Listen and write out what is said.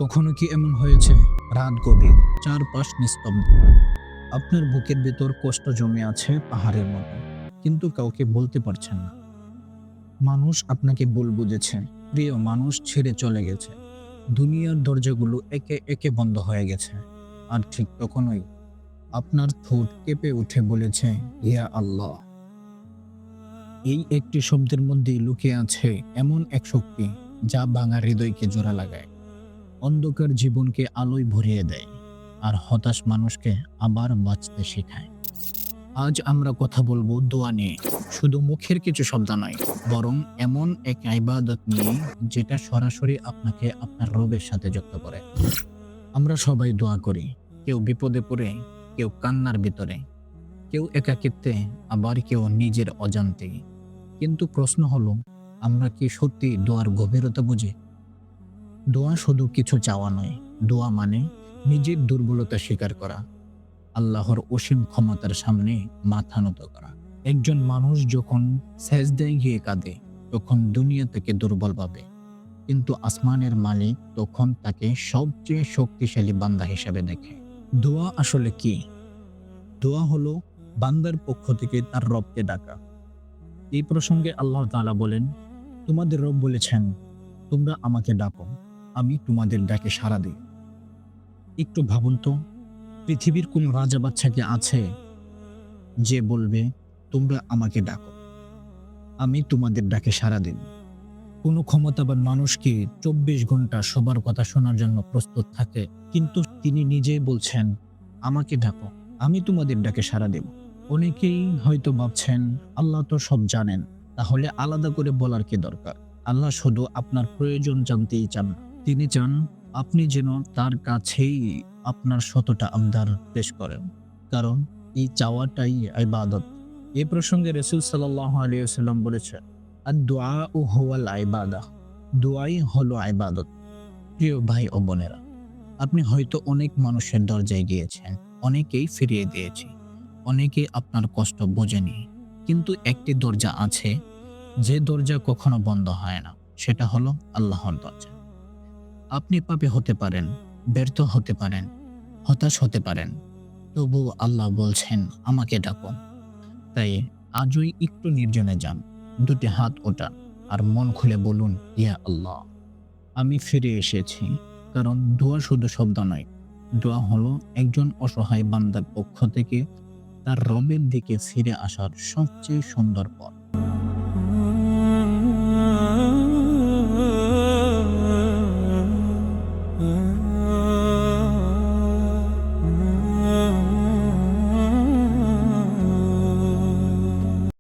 কখনো কি এমন হয়েছে রাত গভীর, চারপাশ নিস্তব্ধ, আপনার বুকের ভেতর কষ্ট জমে আছে পাহাড়ের মতো, কিন্তু কাউকে বলতে পারছেন না? মানুষ আপনাকে ভুল বুঝেছে, প্রিয় মানুষ ছেড়ে চলে গেছে, দুনিয়ার দরজাগুলো একে একে বন্ধ হয়ে গেছে, আর ঠিক তখনই আপনার ঠোঁট কেঁপে উঠে বলেছে, ইয়া আল্লাহ। এই একটি শব্দের মধ্যেই লুকিয়ে আছে এমন এক শক্তি যা ভাঙা হৃদয়কে জোড়া লাগায়, অন্ধকার জীবনকে আলোয় ভরিয়ে দেয়, আর হতাশ মানুষকে আবার বাঁচতে শেখায়। আজ আমরা কথা বলবো দোয়া নিয়ে, শুধু মুখের কিছু শব্দ নয়, বরং এমন এক ইবাদত নিয়ে যেটা সরাসরি আপনাকে আপনার রবের সাথে যুক্ত করে। আমরা সবাই দোয়া করি, কেউ বিপদে পড়ে, কেউ কান্নার ভিতরে, কেউ একাকিত্বে, আবার কেউ নিজের অজান্তে। কিন্তু প্রশ্ন হলো, আমরা কি সত্যি দোয়ার গভীরতা বুঝি? দোয়া শুধু কিছু চাওয়া নয়, দোয়া মানে নিজের দুর্বলতা স্বীকার করা, আল্লাহর অসীম ক্ষমতার সামনে মাথা নত করা। একজন মানুষ যখন সেজদায় গিয়ে কাঁদে, তখন দুনিয়া থেকে দুর্বল ভাবে, কিন্তু আসমানের মালিক তখন তাকে সবচেয়ে শক্তিশালী বান্দা হিসেবে দেখে। দোয়া আসলে কি? দোয়া হলো বান্দার পক্ষ থেকে তার রবকে ডাকা। এই প্রসঙ্গে আল্লাহ তাআলা বলেন, তোমাদের রব বলেছেন, তোমরা আমাকে ডাকো, আমি তোমাদের ডাকে সাড়া দিই। একটু ভাবুন তো, পৃথিবীর কোন রাজা বাচ্চা কি আছে যে বলবে, তোমরা আমাকে ডাকো, আমি তোমাদের ডাকে সাড়া দিন? কোনো ক্ষমতাবান মানুষ কি 24 ঘন্টা সবার কথা শোনার জন্য প্রস্তুত থাকে? কিন্তু তিনি নিজেই বলছেন, আমাকে ডাকো, আমি তোমাদের ডাকে সাড়া দেব। অনেকেই হয়তো ভাবছেন, আল্লাহ তো সব জানেন, তাহলে আলাদা করে বলার কি দরকার? আল্লাহ শুধু আপনার প্রয়োজন জানতেই চান না। তিনি চান আপনি যেন তার কাছেই আপনার শতটা আবদার পেশ করেন, কারণ এই চাওয়াটাই ইবাদত। এই প্রসঙ্গে রাসূল সাল্লাল্লাহু আলাইহি ওয়াসাল্লাম বলেছেন, আর-দুআউ হুয়াল ইবাদাহ, দোয়াই হলো ইবাদত। প্রিয় ভাই ও বোনেরা, আপনি হয়তো অনেক মানুষের দরজায় গিয়েছেন, অনেকেই ফিরিয়ে দিয়েছে, অনেকেই আপনার কষ্ট বোঝেনি, কিন্তু একটি দরজা আছে, যে দরজা কখনো বন্ধ হয় না, সেটা হলো আল্লাহর দরজা। আপনি পাপী হতে পারেন, ব্যর্থ হতে পারেন, হতাশ হতে পারেন, তবু আল্লাহ বলছেন, আমাকে ডাকো। তাই আজই একটু নির্জনে যান, দুটি হাত ওঠান, আর মন খুলে বলুন, ইয়া আল্লাহ, আমি ফিরে এসেছি। কারণ দোয়া শুধু শব্দ নয়, দোয়া হলো একজন অসহায় বান্দার পক্ষ থেকে তার রবের দিকে ফিরে আসার সবচেয়ে সুন্দর পথ।